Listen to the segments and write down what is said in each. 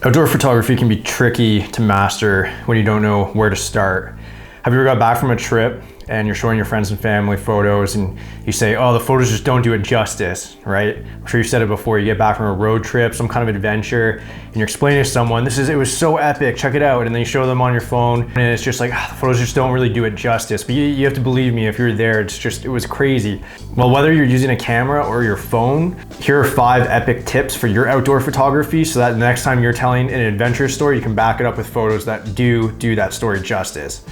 Outdoor photography can be tricky to master when you don't know where to start. Have you ever got back from a trip and you're showing your friends and family photos and you say, oh, the photos just don't do it justice, right? I'm sure you said it before. You get back from a road trip, some kind of adventure, and you're explaining to someone, it was so epic, check it out. And then you show them on your phone and it's just like, the photos just don't really do it justice. But you have to believe me, if you're there, it was crazy. Well, whether you're using a camera or your phone, here are 5 epic tips for your outdoor photography so that the next time you're telling an adventure story, you can back it up with photos that do that story justice.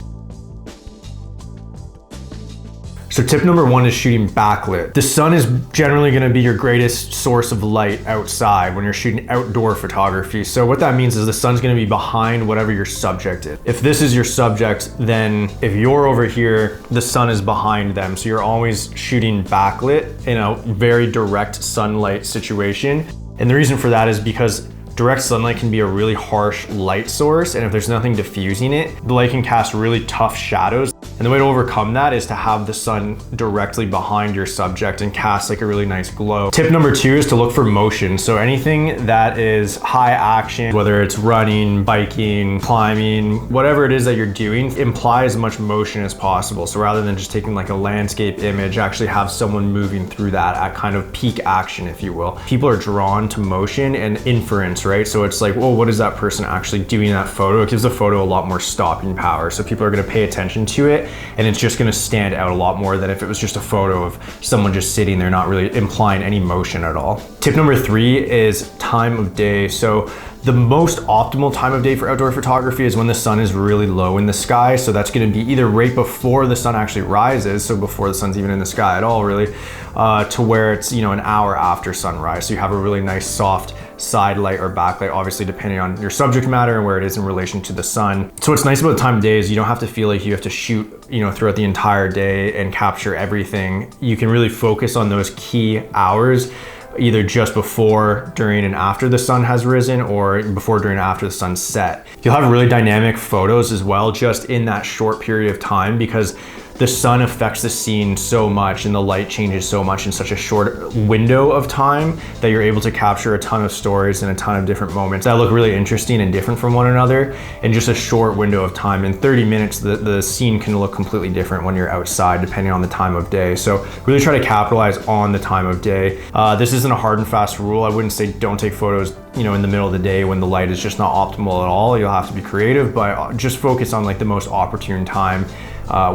So tip number 1 is shooting backlit. The sun is generally gonna be your greatest source of light outside when you're shooting outdoor photography. So what that means is the sun's gonna be behind whatever your subject is. If this is your subject, then if you're over here, the sun is behind them. So you're always shooting backlit in a very direct sunlight situation. And the reason for that is because direct sunlight can be a really harsh light source, and if there's nothing diffusing it, the light can cast really tough shadows. And the way to overcome that is to have the sun directly behind your subject and cast like a really nice glow. Tip number 2 is to look for motion. So anything that is high action, whether it's running, biking, climbing, whatever it is that you're doing, imply as much motion as possible. So rather than just taking like a landscape image, actually have someone moving through that at kind of peak action, if you will. People are drawn to motion and inference, right? So it's like, well, what is that person actually doing in that photo? It gives the photo a lot more stopping power. So people are gonna pay attention to it, and it's just gonna stand out a lot more than if it was just a photo of someone just sitting there, not really implying any motion at all. Tip number 3 is time of day. So the most optimal time of day for outdoor photography is when the sun is really low in the sky. So that's gonna be either right before the sun actually rises, so before the sun's even in the sky at all really, to where it's, you know, an hour after sunrise. So you have a really nice soft side light or backlight, obviously depending on your subject matter and where it is in relation to the sun. So what's nice about the time of day is you don't have to feel like you have to shoot, you know, throughout the entire day and capture everything. You can really focus on those key hours, either just before, during, and after the sun has risen, or before, during, and after the sun set. You'll have really dynamic photos as well, just in that short period of time, because the sun affects the scene so much and the light changes so much in such a short window of time that you're able to capture a ton of stories and a ton of different moments that look really interesting and different from one another in just a short window of time. In 30 minutes, the scene can look completely different when you're outside, depending on the time of day. So really try to capitalize on the time of day. This isn't a hard and fast rule. I wouldn't say don't take photos, you know, in the middle of the day when the light is just not optimal at all. You'll have to be creative, but just focus on like the most opportune time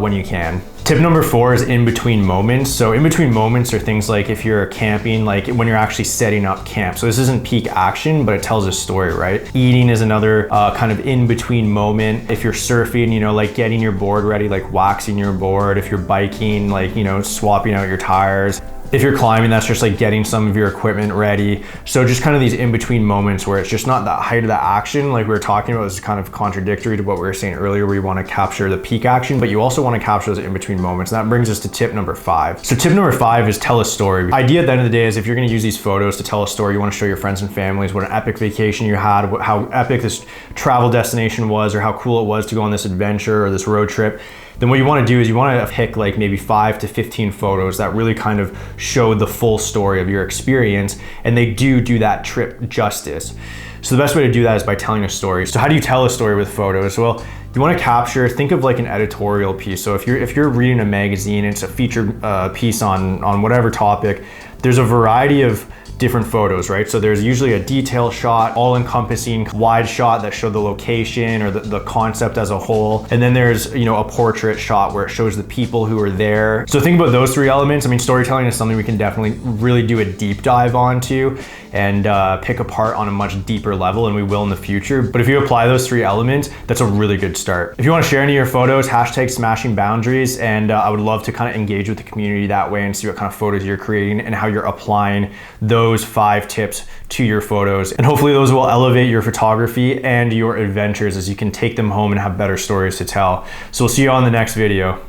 when you can. Tip number 4 is in between moments. So in between moments are things like if you're camping, like when you're actually setting up camp. So this isn't peak action, but it tells a story, right? Eating is another kind of in between moment. If you're surfing, you know, like getting your board ready, like waxing your board. If you're biking, like, you know, swapping out your tires. If you're climbing, that's just like getting some of your equipment ready. So just kind of these in-between moments where it's just not the height of the action like we were talking about. Is kind of contradictory to what we were saying earlier, where you want to capture the peak action, but you also want to capture those in-between moments. And that brings us to tip number 5. So tip number 5 is tell a story. The idea at the end of the day is if you're going to use these photos to tell a story, you want to show your friends and families what an epic vacation you had, how epic this travel destination was, or how cool it was to go on this adventure or this road trip. Then what you want to do is you want to pick like maybe 5 to 15 photos that really kind of show the full story of your experience, and they do that trip justice. So the best way to do that is by telling a story. So how do you tell a story with photos? Well, you want to capture, think of like an editorial piece. So if you're reading a magazine, it's a featured piece on whatever topic, there's a variety of different photos, right? So there's usually a detail shot, all-encompassing wide shot that show the location or the concept as a whole. And then there's, you know, a portrait shot where it shows the people who are there. So think about those 3 elements. I mean, storytelling is something we can definitely really do a deep dive onto and pick apart on a much deeper level, and we will in the future. But if you apply those 3 elements, that's a really good start. If you want to share any of your photos, hashtag smashing boundaries, and I would love to kind of engage with the community that way and see what kind of photos you're creating and how you're applying those 5 tips to your photos. And hopefully those will elevate your photography and your adventures as you can take them home and have better stories to tell. So we'll see you on the next video.